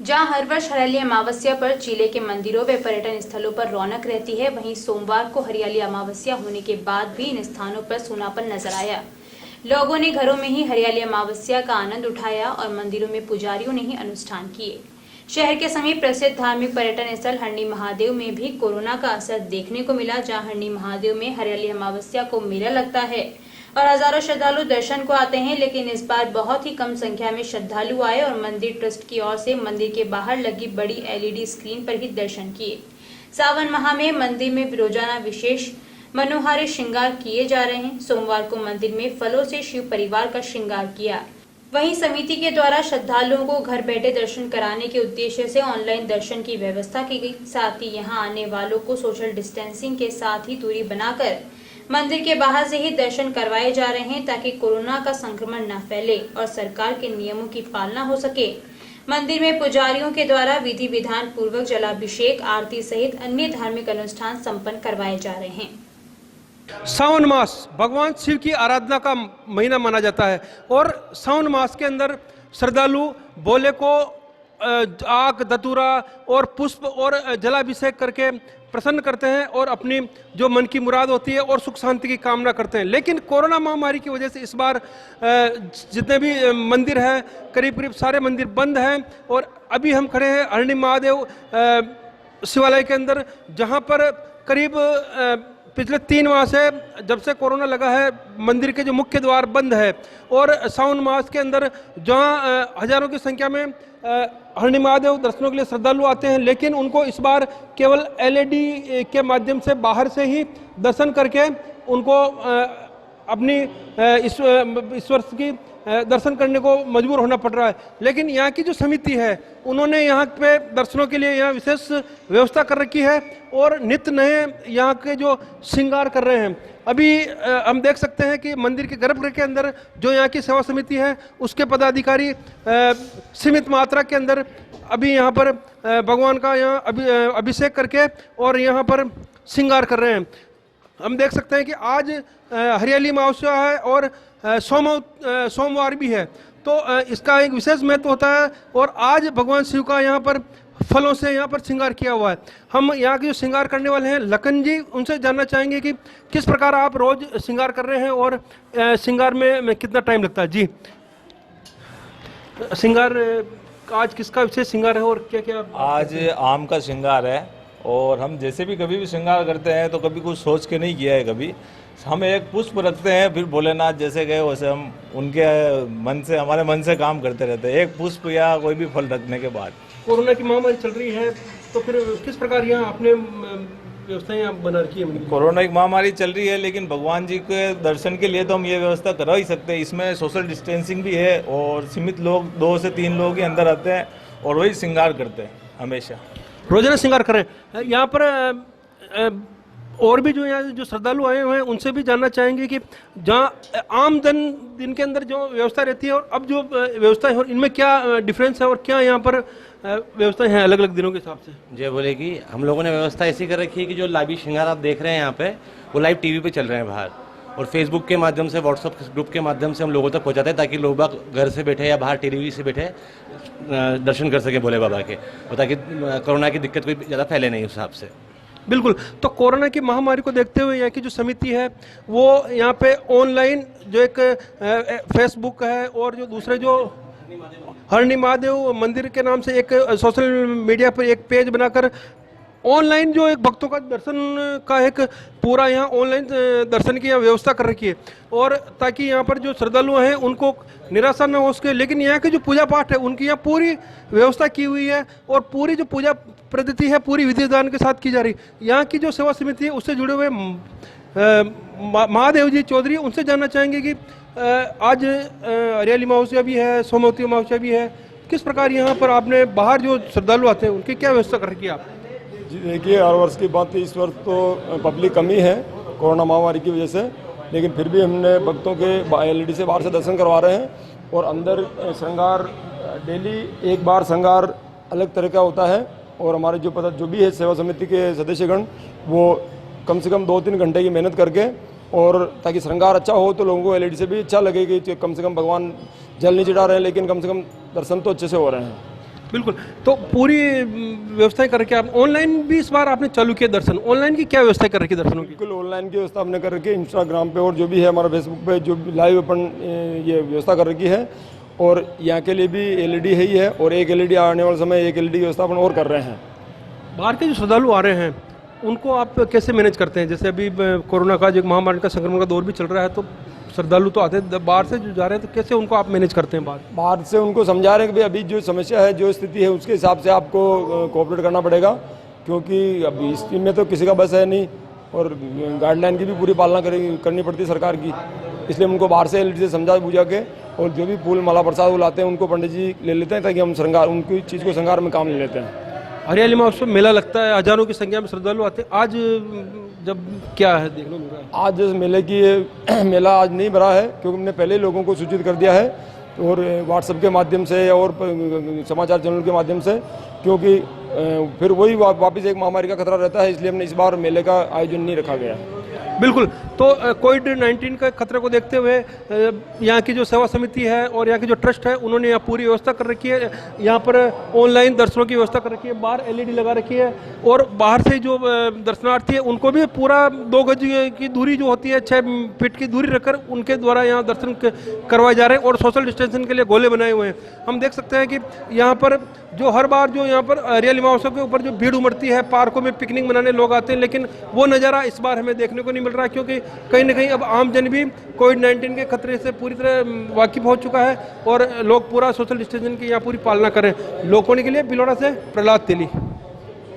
जहां हर वर्ष हरियाली अमावस्या पर जिले के मंदिरों व पर्यटन स्थलों पर रौनक रहती है, वहीं सोमवार को हरियाली अमावस्या होने के बाद भी इन स्थानों पर सूनापन नजर आया। लोगों ने घरों में ही हरियाली अमावस्या का आनंद उठाया और मंदिरों में पुजारियों ने ही अनुष्ठान किए। शहर के समीप प्रसिद्ध धार्मिक पर्यटन स्थल हरणी महादेव में भी कोरोना का असर देखने को मिला, जहां हरणी महादेव में हरियाली अमावस्या को मेला लगता है और हजारों श्रद्धालु दर्शन को आते हैं, लेकिन इस बार बहुत ही कम संख्या में श्रद्धालु आए और मंदिर ट्रस्ट की ओर से मंदिर के बाहर लगी बड़ी LED स्क्रीन पर ही दर्शन किए। सावन माह में मंदिर में रोजाना विशेष मनोहारी श्रृंगार किए जा रहे हैं। सोमवार को मंदिर में फलों से शिव परिवार का श्रृंगार किया। वहीं समिति के द्वारा श्रद्धालुओं को घर बैठे दर्शन कराने के उद्देश्य से ऑनलाइन दर्शन की व्यवस्था की गई। साथ ही यहां आने वालों को सोशल डिस्टेंसिंग के साथ ही दूरी बनाकर मंदिर के बाहर से ही दर्शन करवाए जा रहे हैं, ताकि कोरोना का संक्रमण न फैले और सरकार के नियमों की पालना हो सके। मंदिर में पुजारियों के द्वारा विधि विधान पूर्वक जलाभिषेक, आरती सहित अन्य धार्मिक अनुष्ठान संपन्न करवाए जा रहे हैं। सावन मास भगवान शिव की आराधना का महीना माना जाता है और सावन मास के अंदर श्रद्धालु भोले को आग, धतूरा और पुष्प और जलाभिषेक करके प्रसन्न करते हैं और अपनी जो मन की मुराद होती है और सुख शांति की कामना करते हैं। लेकिन कोरोना महामारी की वजह से इस बार जितने भी मंदिर हैं, करीब करीब सारे मंदिर बंद हैं और अभी हम खड़े हैं हरणी महादेव शिवालय के अंदर, जहां पर करीब पिछले 3 माह से जब से कोरोना लगा है मंदिर के जो मुख्य द्वार बंद है और सावन मास के अंदर जहां हजारों की संख्या में हरणी महादेव दर्शनों के लिए श्रद्धालु आते हैं, लेकिन उनको इस बार केवल LED के माध्यम से बाहर से ही दर्शन करके उनको अपनी इस वर्ष की दर्शन करने को मजबूर होना पड़ रहा है। लेकिन यहाँ की जो समिति है उन्होंने यहाँ पे दर्शनों के लिए यहाँ विशेष व्यवस्था कर रखी है और नित्य नए यहाँ के जो श्रृंगार कर रहे हैं। अभी हम देख सकते हैं कि मंदिर के गर्भगृह के अंदर जो यहाँ की सेवा समिति है उसके पदाधिकारी सीमित मात्रा के अंदर अभी यहाँ पर भगवान का यहाँ अभिषेक करके और यहाँ पर श्रृंगार कर रहे हैं। हम देख सकते हैं कि आज हरियाली अमावस्या है और सोमवार भी है, तो इसका एक विशेष महत्व होता है और आज भगवान शिव का यहाँ पर फलों से यहाँ पर श्रृंगार किया हुआ है। हम यहाँ के जो श्रृंगार करने वाले हैं लखन जी, उनसे जानना चाहेंगे कि किस प्रकार आप रोज श्रृंगार कर रहे हैं और श्रृंगार में कितना टाइम लगता है। जी, श्रृंगार आज किसका विशेष श्रृंगार है और क्या क्या? आज आम का श्रृंगार है और हम जैसे भी कभी भी श्रृंगार करते हैं तो कभी कुछ सोच के नहीं किया है। कभी हम एक पुष्प रखते हैं, फिर भोलेनाथ जैसे गए वैसे हम उनके मन से, हमारे मन से काम करते रहते हैं, एक पुष्प या कोई भी फल रखने के बाद। कोरोना की महामारी चल रही है तो फिर किस प्रकार यहाँ आपने व्यवस्थाएं बना रखी है? कोरोना की महामारी चल रही है लेकिन भगवान जी के दर्शन के लिए तो हम ये व्यवस्था करा ही सकते हैं। इसमें सोशल डिस्टेंसिंग भी है और सीमित लोग 2 से 3 लोग ही अंदर आते हैं और वही श्रृंगार करते हैं, हमेशा रोजाना श्रृंगार करें। यहाँ पर और भी जो यहाँ जो श्रद्धालु आए हुए हैं उनसे भी जानना चाहेंगे कि जहाँ आम दिन के अंदर जो व्यवस्था रहती है और अब जो व्यवस्था है इनमें क्या डिफरेंस है और क्या यहाँ पर व्यवस्था है अलग अलग दिनों के हिसाब से? जय बोले कि हम लोगों ने व्यवस्था ऐसी कर रखी है कि जो लाइव श्रृंगार आप देख रहे हैं यहाँ पे वो लाइव TV पे चल रहे हैं बाहर, और फेसबुक के माध्यम से, व्हाट्सअप ग्रुप के माध्यम से हम लोगों तक पहुँचाते हैं ताकि लोग घर से बैठे या बाहर TV से बैठे दर्शन कर सकें भोले बाबा के, और ताकि कोरोना की दिक्कत कोई ज़्यादा फैले नहीं उस हिसाब से। बिल्कुल। तो कोरोना की महामारी को देखते हुए यहाँ की जो समिति है वो यहाँ पे ऑनलाइन जो एक फेसबुक है और जो दूसरे जो हरणी महादेव मंदिर के नाम से एक सोशल मीडिया पर एक पेज बनाकर ऑनलाइन जो एक भक्तों का दर्शन का एक पूरा यहाँ ऑनलाइन दर्शन की यहाँ व्यवस्था कर रखी है, और ताकि यहाँ पर जो श्रद्धालु हैं उनको निराशा न हो सके। लेकिन यहाँ की जो पूजा पाठ है उनकी यहाँ पूरी व्यवस्था की हुई है और पूरी जो पूजा पद्धति है पूरी विधि विधान के साथ की जा रही है। यहाँ की जो सेवा समिति है उससे जुड़े हुए महादेव जी चौधरी, उनसे जानना चाहेंगे कि आज हरियाली अमावस्या भी है, सोमवती अमावस्या भी है, किस प्रकार यहाँ पर आपने बाहर जो श्रद्धालु आते हैं उनकी क्या व्यवस्था कर रखी है आप? जी देखिए, हर वर्ष की बात इस वर्ष तो पब्लिक कमी है कोरोना महामारी की वजह से, लेकिन फिर भी हमने भक्तों के LED से बाहर से दर्शन करवा रहे हैं और अंदर श्रृंगार डेली एक बार श्रृंगार अलग तरह का होता है और हमारे जो भी है सेवा समिति के सदस्यगण वो कम से कम 2-3 घंटे की मेहनत करके, और ताकि श्रृंगार अच्छा हो तो लोगों को LED से भी अच्छा लगे कि कम से कम भगवान जल नहीं चढ़ा रहे हैं लेकिन कम से कम दर्शन तो अच्छे से हो रहे हैं। बिल्कुल। तो पूरी व्यवस्थाएं करके आप ऑनलाइन भी इस बार आपने चालू किया दर्शन, ऑनलाइन की क्या व्यवस्था कर रखी दर्शनों की? बिल्कुल ऑनलाइन की व्यवस्था हमने कर रखी है, इंस्टाग्राम पे और जो भी है हमारा फेसबुक पे जो लाइव अपन ये व्यवस्था कर रखी है। और यहाँ के लिए भी एलईडी है ही है, और एक एलईडी आने वाले समय एक एलईडी की व्यवस्था अपन और कर रहे हैं। बाहर के जो श्रद्धालु आ रहे हैं उनको आप कैसे मैनेज करते हैं? जैसे अभी कोरोना का जो महामारी का संक्रमण का दौर भी चल रहा है, तो श्रद्धालु तो आते हैं बाहर से जो जा रहे हैं, तो कैसे उनको आप मैनेज करते हैं? बाहर से उनको समझा रहे हैं कि भाई अभी जो समस्या है, जो स्थिति है, उसके हिसाब से आपको कोऑपरेट करना पड़ेगा, क्योंकि अभी इस टीम में तो किसी का बस है नहीं, और गाइडलाइन की भी पूरी पालना करनी पड़ती है सरकार की। इसलिए उनको बाहर से एलईडी से समझा बुझा के, और जो भी फूल माला प्रसाद वो लाते हैं उनको पंडित जी ले लेते हैं, ताकि हम श्रृंगार उनकी चीज़ को श्रृंगार में काम ले लेते हैं। हरियाली महोत्सव मेला लगता है, हजारों की संख्या में श्रद्धालु आते हैं। आज जब क्या है देखने मिल रहा है? आज मेले की मेला आज नहीं भरा है, क्योंकि हमने पहले लोगों को सूचित कर दिया है, और व्हाट्सएप के माध्यम से और समाचार चैनल के माध्यम से, क्योंकि फिर वही वापस एक महामारी का खतरा रहता है। इसलिए हमने इस बार मेले का आयोजन नहीं रखा गया। बिल्कुल। तो कोविड-19 के खतरे को देखते हुए यहाँ की जो सेवा समिति है और यहाँ की जो ट्रस्ट है, उन्होंने यहाँ पूरी व्यवस्था कर रखी है। यहाँ पर ऑनलाइन दर्शनों की व्यवस्था कर रखी है, बाहर एलईडी लगा रखी है, और बाहर से जो दर्शनार्थी है उनको भी पूरा 2 गज की दूरी जो होती है, 6 फीट की दूरी रखकर उनके द्वारा यहाँ दर्शन करवाए जा रहे हैं, और सोशल डिस्टेंसिंग के लिए गोले बनाए हुए हैं। हम देख सकते हैं कि यहाँ पर जो हर बार जो यहाँ पर हरियाली महोत्सव के ऊपर जो भीड़ उमड़ती है, पार्कों में पिकनिक मनाने लोग आते हैं, लेकिन वो नज़ारा इस बार हमें देखने को नहीं मिल रहा है, क्योंकि कहीं ना कहीं अब आम जन भी कोविड-19 के खतरे से पूरी तरह वाकिफ हो चुका है, और लोग पूरा सोशल डिस्टेंसिंग की यहाँ पूरी पालना करें। लोकोनी के लिए बिलोड़ा से प्रहलाद तेली।